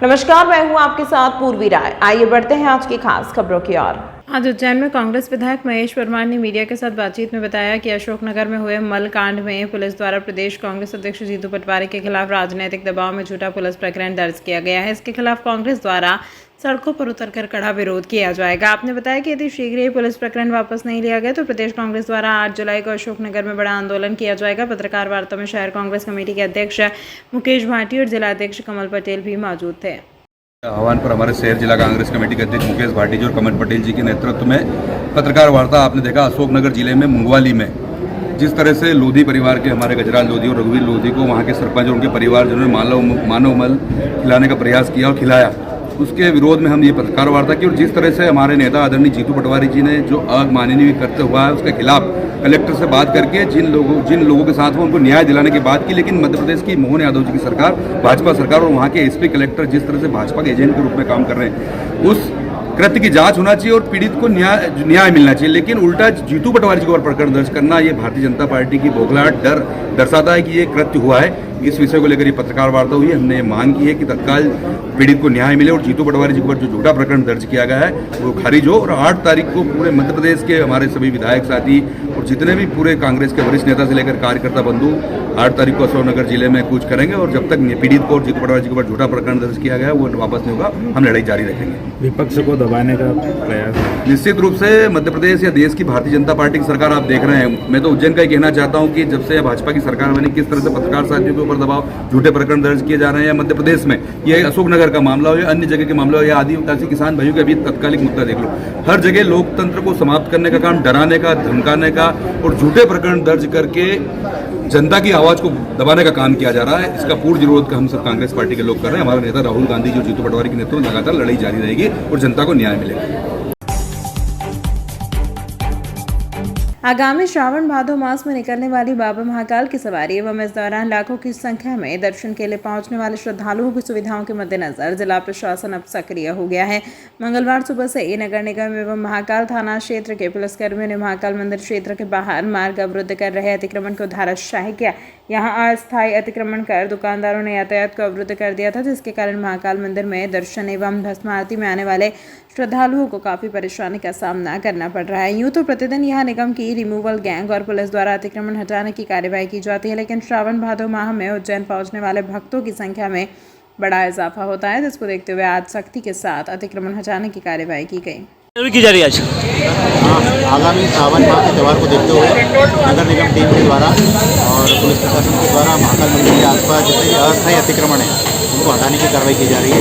नमस्कार, मैं हूं आपके साथ पूर्वी राय। आइए बढ़ते हैं आज की खास खबरों की ओर। आज उज्जैन में कांग्रेस विधायक महेश परमार ने मीडिया के साथ बातचीत में बताया कि अशोकनगर में हुए मल कांड में पुलिस द्वारा प्रदेश कांग्रेस अध्यक्ष जीतू पटवारी के खिलाफ राजनीतिक दबाव में झूठा पुलिस प्रकरण दर्ज किया गया है। इसके खिलाफ कांग्रेस द्वारा सड़कों पर उतरकर कड़ा विरोध किया जाएगा। आपने बताया कि यदि शीघ्र ही पुलिस प्रकरण वापस नहीं लिया गया तो प्रदेश कांग्रेस द्वारा 8 जुलाई को अशोकनगर में बड़ा आंदोलन किया जाएगा। पत्रकार वार्ता में शहर कांग्रेस कमेटी के अध्यक्ष मुकेश भाटी और जिला अध्यक्ष कमल पटेल भी मौजूद थे। आह्वान पर हमारे शहर जिला कांग्रेस कमेटी के अध्यक्ष मुकेश भाटी जी और कमल पटेल जी के नेतृत्व में पत्रकार वार्ता आपने देखा। अशोकनगर जिले में मुंगवाली में जिस तरह से लोधी परिवार के हमारे गजराज लोधी और रघुवीर लोधी को वहाँ के सरपंच और उनके परिवार जिन्होंने मानव मल खिलाने का प्रयास किया और खिलाया, उसके विरोध में हम ये पत्रकार वार्ता की। और जिस तरह से हमारे नेता आदरणीय जीतू पटवारी जी ने जो अमानवीय करते हुआ है उसके खिलाफ कलेक्टर से बात करके जिन लोगों के साथ वो उनको न्याय दिलाने की बात की, लेकिन मध्य प्रदेश की मोहन यादव जी की सरकार, भाजपा सरकार और वहाँ के एसपी कलेक्टर जिस तरह से भाजपा के एजेंट के रूप में काम कर रहे हैं, उस कृत्य की जांच होना चाहिए और पीड़ित को न्याय मिलना चाहिए। लेकिन उल्टा जीतू पटवारी जी को प्रकरण दर्ज करना, ये भारतीय जनता पार्टी की बौखलाहट दर्शाता है कि ये कृत्य हुआ है। इस विषय को लेकर ये पत्रकार वार्ता हुई है। हमने मांग की है कि तत्काल पीड़ित को न्याय मिले और जीतू पटवारी जी के ऊपर जो झूठा प्रकरण दर्ज किया गया है वो खारिज हो। और 8 तारीख को पूरे मध्य प्रदेश के हमारे सभी विधायक साथी और जितने भी पूरे कांग्रेस के वरिष्ठ नेता से लेकर कार्यकर्ता बंधु 8 तारीख को अशोकनगर जिले में कूच करेंगे और जब तक पीड़ित को और जीतू पटवारी जी के ऊपर झूठा प्रकरण दर्ज किया गया है वो वापस नहीं होगा, हम लड़ाई जारी रखेंगे। विपक्ष को दबाने का प्रयास निश्चित रूप से मध्य प्रदेश या देश की भारतीय जनता पार्टी की सरकार आप देख रहे हैं। मैं तो उज्जैन का ही कहना चाहता हूं कि जब से भाजपा की सरकार बनी किस तरह से पत्रकार साथियों के ऊपर दबाव, झूठे प्रकरण दर्ज किए जा रहे हैं। या मध्य प्रदेश में ये अशोकनगर का मामला हो या अन्य जगह के मामला हो या आदिवासी किसान भाइयों के अभी तत्कालिक मुद्दा देख लो, हर जगह लोकतंत्र को समाप्त करने का काम, डराने का, धमकाने का और झूठे प्रकरण दर्ज करके जनता की आवाज को दबाने का काम किया जा रहा है। इसका पूर्ण विरोध हम सब कांग्रेस पार्टी के लोग कर रहे हैं। हमारे नेता राहुल गांधी जो जीतू पटवारी के नेतृत्व में लगातार लड़ाई जारी रहेगी और जनता को न्याय मिलेगा। आगामी श्रावण भादो मास में निकलने वाली बाबा महाकाल की सवारी एवं इस दौरान लाखों की संख्या में दर्शन के लिए पहुंचने वाले श्रद्धालुओं की सुविधाओं के मद्देनजर जिला प्रशासन अब सक्रिय हो गया है। मंगलवार सुबह से ही नगर निगम एवं महाकाल थाना क्षेत्र के पुलिसकर्मियों ने महाकाल मंदिर क्षेत्र के बाहर मार्ग अवरुद्ध कर रहे अतिक्रमण को धाराशाही किया। यहाँ अस्थायी अतिक्रमण कर दुकानदारों ने यातायात को अवरुद्ध कर दिया था, जिसके कारण महाकाल मंदिर में दर्शन एवं भस्म आरती में आने वाले श्रद्धालुओं को काफी परेशानी का सामना करना पड़ रहा है। यूँ तो प्रतिदिन यहाँ निगम की रिमूवल गैंग और पुलिस द्वारा अतिक्रमण हटाने की कार्यवाही की जाती है, लेकिन श्रावण भादो माह में उज्जैन पहुंचने वाले भक्तों की संख्या में बड़ा इजाफा होता है, जिसको देखते हुए आज सख्ती के साथ अतिक्रमण हटाने की कार्यवाही की गई। की जा रही है आज आगामी श्रावण माह के त्यौहार को देखते हुए नगर निगम टीम के द्वारा और पुलिस प्रशासन के द्वारा महाकाल मंदिर के आसपास जितने भी अस्थायी अतिक्रमण है उनको हटाने की कार्रवाई की जा रही है।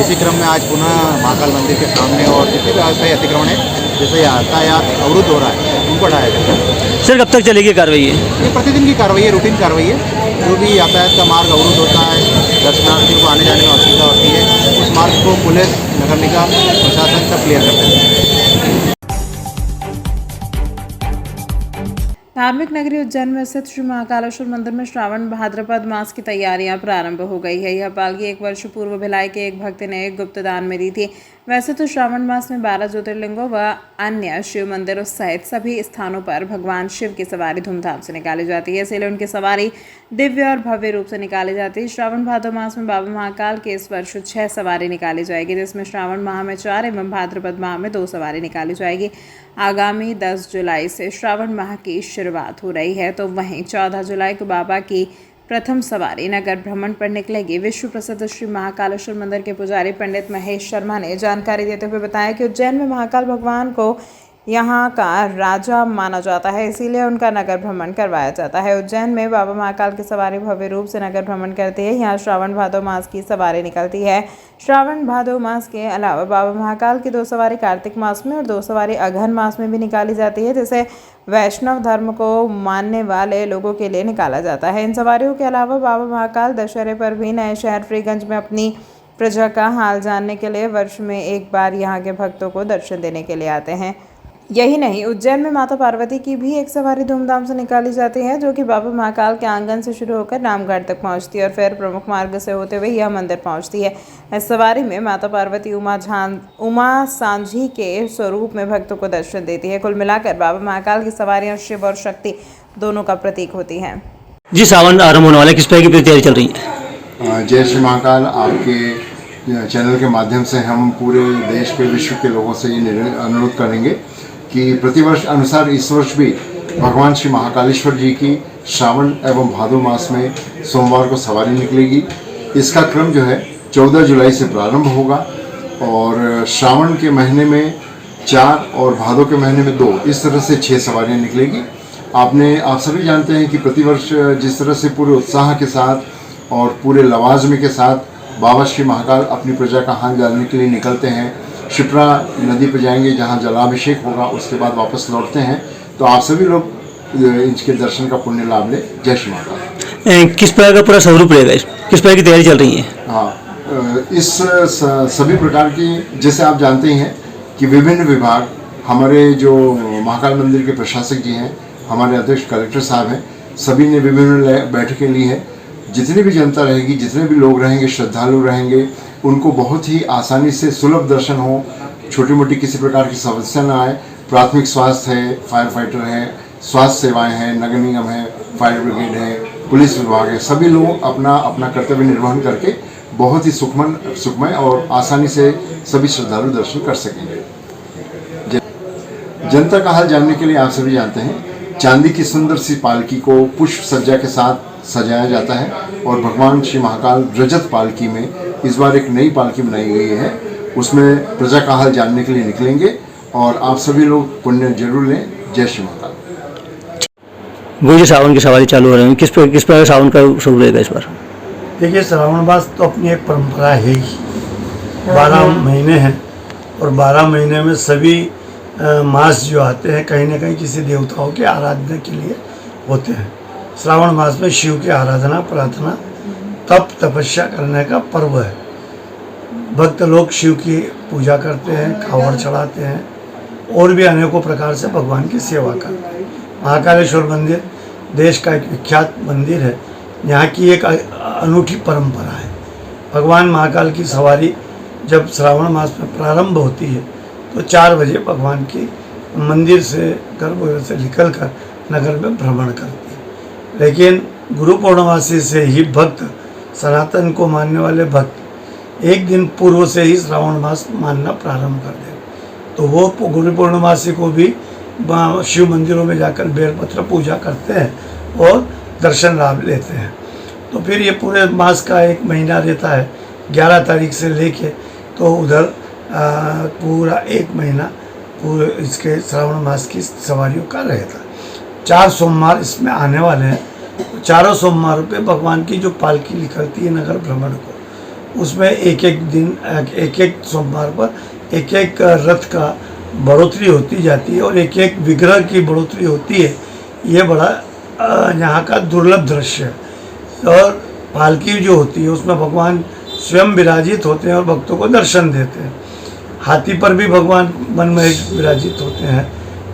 इसी क्रम में आज पुनः महाकाल मंदिर के सामने और जितने भी अस्थायी अतिक्रमण है जैसे यातायात अवरुद्ध हो रहा है उनको हटाया जाएगा। सर कब तक चलेगी कार्रवाई? ये प्रतिदिन की कार्रवाई है, रूटीन कार्रवाई है। जो भी यातायात का मार्ग अवरुद्ध होता है, दर्शनार्थियों को आने जाने में असुविधा होती है, उस मार्ग को पुलिस, नगर निगम, प्रशासन सब क्लियर करते हैं। धार्मिक नगरी उज्जैन में स्थित श्री महाकालेश्वर मंदिर में श्रावण भाद्रपद मास की तैयारियां प्रारंभ हो गई है। यह पालकी 1 वर्ष पूर्व भिलाई के एक भक्त ने गुप्त दान में दी थी। वैसे तो श्रावण मास में 12 ज्योतिर्लिंगों व अन्य शिव मंदिरों सहित सभी स्थानों पर भगवान शिव की सवारी धूमधाम से निकाली जाती है, इसलिए उनकी सवारी दिव्य और भव्य रूप से निकाली जाती है। श्रावण भादो मास में बाबा महाकाल के इस वर्ष 6 सवारी निकाली जाएगी, जिसमें श्रावण माह में 4 एवं भाद्रपद माह में 2 सवारी निकाली जाएगी। आगामी 10 जुलाई से श्रावण माह की शुरुआत हो रही है, तो वहीं 14 जुलाई को बाबा की प्रथम सवारी नगर भ्रमण पर निकलेगी। विश्व प्रसिद्ध श्री महाकालेश्वर मंदिर के पुजारी पंडित महेश शर्मा ने जानकारी देते हुए बताया कि उज्जैन में महाकाल भगवान को यहाँ का राजा माना जाता है, इसीलिए उनका नगर भ्रमण करवाया जाता है। उज्जैन में बाबा महाकाल की सवारी भव्य रूप से नगर भ्रमण करती है। यहाँ श्रावण भादो मास की सवारी निकलती है। श्रावण भादो मास के अलावा बाबा महाकाल की 2 सवारी कार्तिक मास में और 2 सवारी अगहन मास में भी निकाली जाती है, जिसे वैष्णव धर्म को मानने वाले लोगों के लिए निकाला जाता है। इन सवारियों के अलावा बाबा महाकाल दशहरे पर भी नए शहर फ्रीगंज में अपनी प्रजा का हाल जानने के लिए वर्ष में एक बार यहाँ के भक्तों को दर्शन देने के लिए आते हैं। यही नहीं, उज्जैन में माता पार्वती की भी एक सवारी धूमधाम से निकाली जाती है, जो कि बाबा महाकाल के आंगन से शुरू होकर रामगढ़ तक पहुंचती है और फिर प्रमुख मार्ग से होते हुए यह मंदिर पहुंचती है। इस सवारी में माता पार्वती उमा सांझी के स्वरूप में भक्तों को दर्शन देती है। कुल मिलाकर बाबा महाकाल की सवारियां शिव और शक्ति दोनों का प्रतीक होती हैं। जी, सावन आरंभ होने वाला है, किस तरह की तैयारी चल रही है? जय श्री महाकाल। आपके चैनल के माध्यम से हम पूरे देश के विश्व के लोगों से ये अनुरोध करेंगे कि प्रतिवर्ष अनुसार इस वर्ष भी भगवान श्री महाकालेश्वर जी की श्रावण एवं भादो मास में सोमवार को सवारी निकलेगी। इसका क्रम जो है 14 जुलाई से प्रारंभ होगा और श्रावण के महीने में 4 और भादो के महीने में 2, इस तरह से 6 सवारियां निकलेगी। आप सभी जानते हैं कि प्रतिवर्ष जिस तरह से पूरे उत्साह के साथ और पूरे लवाजमे के साथ बाबा श्री महाकाल अपनी प्रजा का हाथ डालने के लिए निकलते हैं। शिप्रा नदी पर जाएंगे जहां जलाभिषेक होगा, उसके बाद वापस लौटते हैं। तो आप सभी लोग इनके दर्शन का पुण्य लाभ लें। जय श्री महाकाल। किस प्रकार का पूरा स्वरूप रहेगा, किस प्रकार की तैयारी चल रही है? हाँ, इस सभी प्रकार की, जैसे आप जानते ही हैं कि विभिन्न विभाग, हमारे जो महाकाल मंदिर के प्रशासक जी हैं, हमारे अध्यक्ष कलेक्टर साहब हैं, सभी ने विभिन्न बैठकें ली हैं। जितनी भी जनता रहेगी, जितने भी लोग रहेंगे, श्रद्धालु रहेंगे, उनको बहुत ही आसानी से सुलभ दर्शन हो, छोटी मोटी किसी प्रकार की समस्या ना आए। प्राथमिक स्वास्थ्य है, फायर फाइटर है, स्वास्थ्य सेवाएं हैं, नगर निगम है, फायर ब्रिगेड है, पुलिस विभाग है, सभी लोग अपना अपना कर्तव्य निर्वहन करके बहुत ही सुखमय और आसानी से सभी श्रद्धालु दर्शन कर सकेंगे। जनता का हाल जानने के लिए आप सभी जानते हैं, चांदी की सुंदर सी पालकी को पुष्प सज्जा के साथ सजाया जाता है और भगवान श्री महाकाल रजत पालकी में इस बार एक नई पालकी बनाई गई है। उसमें प्रजा का हाल जानने के लिए निकलेंगे और आप सभी लोग पुण्य जरूर लें। जय श्री महाकाल। वो जो सावन की सवारी चालू हो रही है, किस प्रकार सावन का स्वरूप रहेगा इस बार? देखिए, श्रावण मास तो अपनी एक परंपरा है ही। 12 महीने हैं और 12 महीने में सभी मास जो आते हैं कहीं ना कहीं किसी देवताओं के आराधना के लिए होते हैं। श्रावण मास में शिव की आराधना, प्रार्थना, तप, तपस्या करने का पर्व है। भक्त लोग शिव की पूजा करते हैं, कावड़ चढ़ाते हैं और भी अनेकों प्रकार से भगवान की सेवा करते हैं। महाकालेश्वर मंदिर देश का एक विख्यात मंदिर है। यहाँ की एक अनूठी परंपरा है। भगवान महाकाल की सवारी जब श्रावण मास में प्रारंभ होती है तो 4 बजे भगवान की मंदिर से, गर्भगृह से निकलकर नगर में भ्रमण करती है। लेकिन गुरु पूर्णमासी से ही भक्त, सनातन को मानने वाले भक्त एक दिन पूर्व से ही श्रावण मास मानना प्रारंभ कर दें, तो वो गुरु पूर्णमासी को भी शिव मंदिरों में जाकर बेलपत्र पूजा करते हैं और दर्शन लाभ लेते हैं। तो फिर ये पूरे मास का 1 महीना रहता है, 11 तारीख से लेके तो उधर पूरा 1 महीना पूरे इसके श्रावण मास की सवारियों का रहता है। 4 सोमवार इसमें आने वाले हैं। चारों सोमवार पे भगवान की जो पालकी निकलती है नगर भ्रमण को, उसमें एक एक सोमवार पर एक रथ का बढ़ोतरी होती जाती है और एक विग्रह की बढ़ोतरी होती है। ये बड़ा यहाँ का दुर्लभ दृश्य है। और पालकी जो होती है उसमें भगवान स्वयं विराजित होते हैं और भक्तों को दर्शन देते हैं। हाथी पर भी भगवान मन में विराजित होते हैं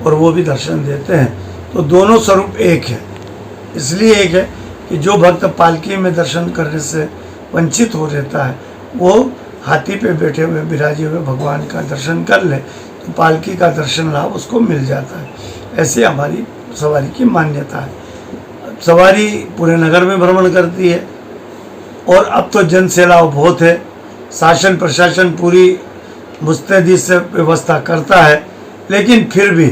और वो भी दर्शन देते हैं। तो दोनों स्वरूप एक है। इसलिए एक है कि जो भक्त पालकी में दर्शन करने से वंचित हो रहता है, वो हाथी पे बैठे हुए विराजे हुए भगवान का दर्शन कर ले तो पालकी का दर्शन लाभ उसको मिल जाता है। ऐसे हमारी सवारी की मान्यता है। सवारी पूरे नगर में भ्रमण करती है और अब तो जन सैलाव बहुत है। शासन प्रशासन पूरी मुस्तैदी से व्यवस्था करता है, लेकिन फिर भी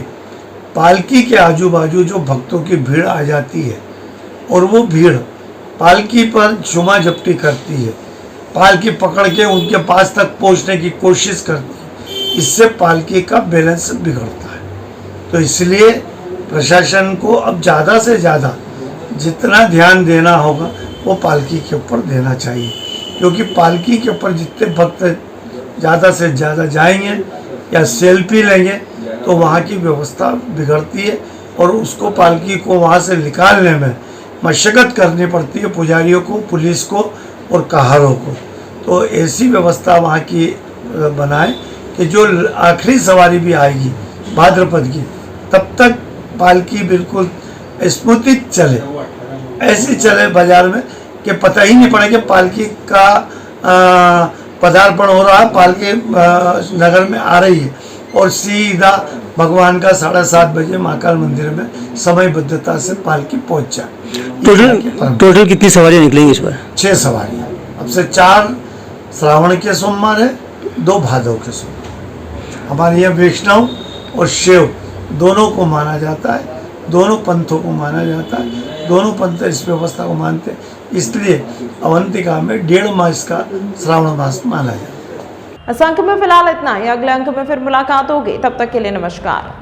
पालकी के आजू बाजू जो भक्तों की भीड़ आ जाती है और वो भीड़ पालकी पर झुमा झपटी करती है, पालकी पकड़ के उनके पास तक पहुंचने की कोशिश करती है, इससे पालकी का बैलेंस बिगड़ता है। तो इसलिए प्रशासन को अब ज़्यादा से ज़्यादा जितना ध्यान देना होगा वो पालकी के ऊपर देना चाहिए, क्योंकि पालकी के ऊपर जितने भक्त ज़्यादा से ज़्यादा जाएंगे या सेल्फी लेंगे तो वहाँ की व्यवस्था बिगड़ती है और उसको पालकी को वहाँ से निकालने में मशक्क़त करनी पड़ती है पुजारियों को, पुलिस को और कहारों को। तो ऐसी व्यवस्था वहाँ की बनाए कि जो आखिरी सवारी भी आएगी भाद्रपद की, तब तक पालकी बिल्कुल स्मूथित चले, ऐसी चले बाजार में कि पता ही नहीं पड़े कि पालकी का पदार्पण हो रहा है, पालकी नगर में आ रही है और सीधा भगवान का 7:30 बजे महाकाल मंदिर में समयबद्धता से पालकी पहुंच जाए। टोटल कितनी सवारियां निकलेंगी इस बार? 6 सवारियाँ। अब से 4 श्रावण के सोमवार है, 2 भादव के सोमवार। हमारे यहाँ वैष्णव और शैव दोनों को माना जाता है, दोनों पंथों को माना जाता है, दोनों पंथ इस व्यवस्था को मानते हैं। इसलिए अवंतिका में 1.5 मास का श्रावण मास माना जाता है। इस अंक में फिलहाल इतना ही। अगले अंक में फिर मुलाकात होगी, तब तक के लिए नमस्कार।